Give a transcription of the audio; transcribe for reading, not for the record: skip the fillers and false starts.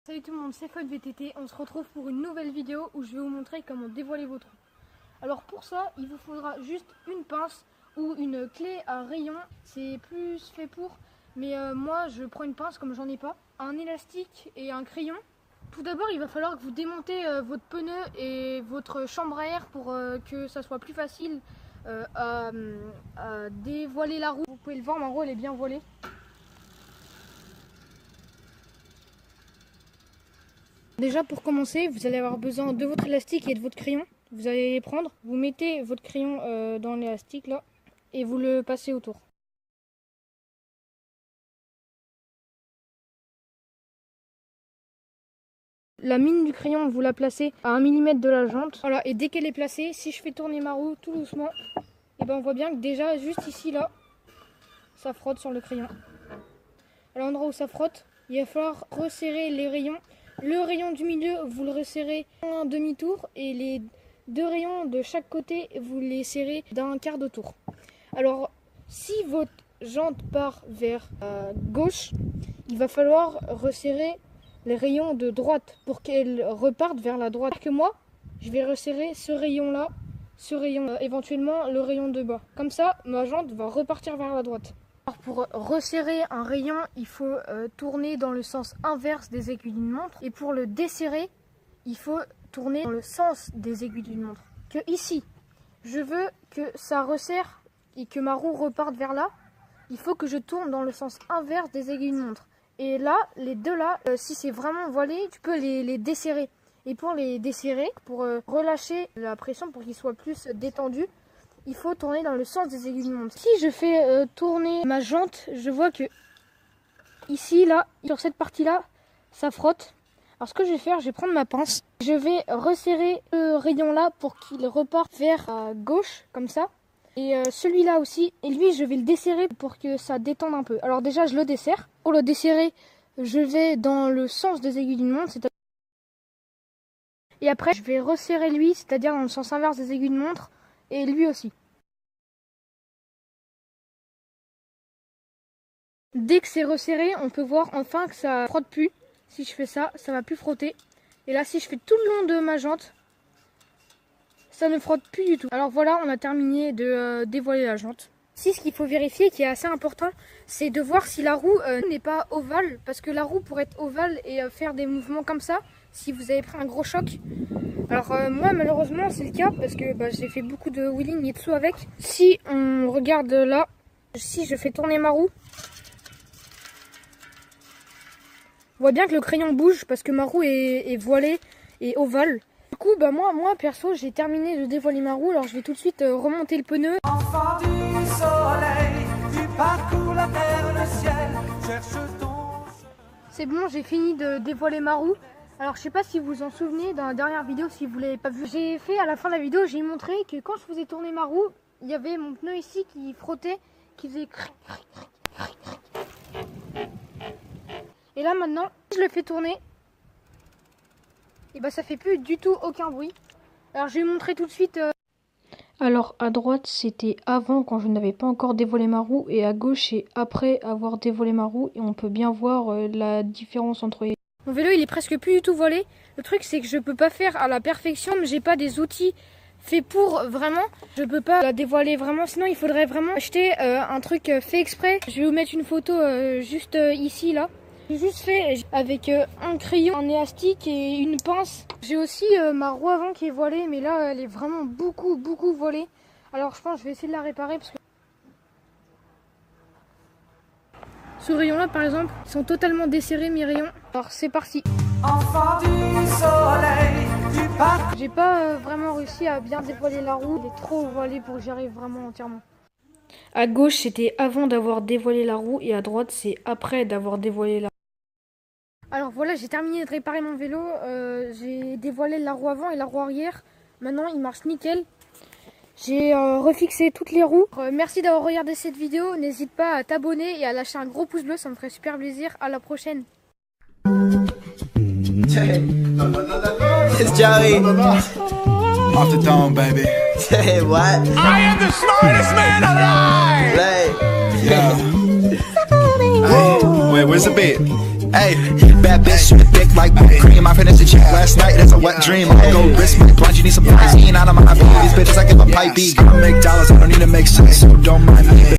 Salut tout le monde, c'est Fod VTT. On se retrouve pour une nouvelle vidéo où je vais vous montrer comment dévoiler vos trous. Alors pour ça, il vous faudra juste une pince ou une clé à rayon. C'est plus fait pour, mais moi je prends une pince comme j'en ai pas. Un élastique et un crayon. Tout d'abord, il va falloir que vous démontez votre pneu et votre chambre à air pour que ça soit plus facile à dévoiler la roue. Vous pouvez le voir, ma roue elle est bien voilée. Déjà pour commencer, vous allez avoir besoin de votre élastique et de votre crayon. Vous allez les prendre, vous mettez votre crayon dans l'élastique là et vous le passez autour. La mine du crayon, vous la placez à 1 mm de la jante. Voilà, et dès qu'elle est placée, si je fais tourner ma roue tout doucement, et ben on voit bien que déjà juste ici là, ça frotte sur le crayon. À l'endroit où ça frotte, il va falloir resserrer les rayons. Le rayon du milieu, vous le resserrez un demi-tour et les deux rayons de chaque côté, vous les serrez d'un quart de tour. Alors, si votre jante part vers gauche, il va falloir resserrer les rayons de droite pour qu'elle reparte vers la droite. Que moi, je vais resserrer ce rayon-là, ce rayon, éventuellement le rayon de bas. Comme ça, ma jante va repartir vers la droite. Alors pour resserrer un rayon, il faut tourner dans le sens inverse des aiguilles d'une montre. Et pour le desserrer, il faut tourner dans le sens des aiguilles d'une montre. Que ici, je veux que ça resserre et que ma roue reparte vers là. Il faut que je tourne dans le sens inverse des aiguilles d'une montre. Et là, les deux là, si c'est vraiment voilé, tu peux les desserrer. Et pour les desserrer, pour relâcher la pression pour qu'ils soient plus détendus, il faut tourner dans le sens des aiguilles d'une montre. Si je fais tourner ma jante, je vois que ici, là, sur cette partie-là, ça frotte. Alors ce que je vais faire, je vais prendre ma pince. Je vais resserrer le rayon-là pour qu'il reparte vers gauche, comme ça. Et celui-là aussi. Et lui, je vais le desserrer pour que ça détende un peu. Alors déjà, je le desserre. Pour le desserrer, je vais dans le sens des aiguilles d'une montre. Et après, je vais resserrer lui, c'est-à-dire dans le sens inverse des aiguilles d'une montre. Et lui aussi. Dès que c'est resserré, on peut voir enfin que ça frotte plus. Si je fais ça, ça va plus frotter. Et là, si je fais tout le long de ma jante, ça ne frotte plus du tout. Alors voilà, on a terminé de dévoiler la jante. Si ce qu'il faut vérifier, qui est assez important, c'est de voir si la roue n'est pas ovale. Parce que la roue pourrait être ovale et faire des mouvements comme ça, si vous avez pris un gros choc. Alors moi malheureusement c'est le cas parce que j'ai fait beaucoup de wheeling et dessous avec. Si on regarde là, si je fais tourner ma roue, on voit bien que le crayon bouge parce que ma roue est voilée et ovale. Du coup moi perso j'ai terminé de dévoiler ma roue, alors je vais tout de suite remonter le pneu. Enfant du soleil, tu parcours la terre, le ciel, cherche ton... C'est bon, j'ai fini de dévoiler ma roue. Alors je sais pas si vous vous en souvenez dans la dernière vidéo, si vous l'avez pas vu. J'ai fait à la fin de la vidéo, j'ai montré que quand je faisais tourner ma roue, il y avait mon pneu ici qui frottait, qui faisait cric, cric, cric, cric, cric. Et là maintenant, si je le fais tourner, et ça fait plus du tout aucun bruit. Alors je vais vous montrer tout de suite. Alors à droite c'était avant quand je n'avais pas encore dévoilé ma roue, et à gauche c'est après avoir dévoilé ma roue, et on peut bien voir la différence entre les... Mon vélo il est presque plus du tout voilé. Le truc c'est que je peux pas faire à la perfection, mais j'ai pas des outils faits pour vraiment. Je peux pas la dévoiler vraiment, sinon il faudrait vraiment acheter un truc fait exprès. Je vais vous mettre une photo juste ici là. J'ai juste fait avec un crayon, un élastique et une pince. J'ai aussi ma roue avant qui est voilée, mais là elle est vraiment beaucoup voilée. Alors je pense que je vais essayer de la réparer parce que ce rayon là par exemple, ils sont totalement desserrés mes rayons. Alors c'est parti. Enfant du soleil, tu parcours... J'ai pas vraiment réussi à bien dévoiler la roue, elle est trop voilée pour que j'y arrive vraiment entièrement. À gauche c'était avant d'avoir dévoilé la roue et à droite c'est après d'avoir dévoilé la roue. Alors voilà, j'ai terminé de réparer mon vélo, j'ai dévoilé la roue avant et la roue arrière. Maintenant il marche nickel. J'ai refixé toutes les roues. Merci d'avoir regardé cette vidéo, n'hésite pas à t'abonner et à lâcher un gros pouce bleu, ça me ferait super plaisir. À la prochaine. It's Joey. Off the dome, baby. Hey, what? I am the smartest man alive! Like, Yeah. Hey, wait, where's the beat? hey, bad bitch, you thick like confidence to check last night. That's a wet dream. I go risk my plunge. You need some pricing out of my beat. These bitches I give a pipe beat. Gonna make dollars. I don't need to make sense. So don't mind me.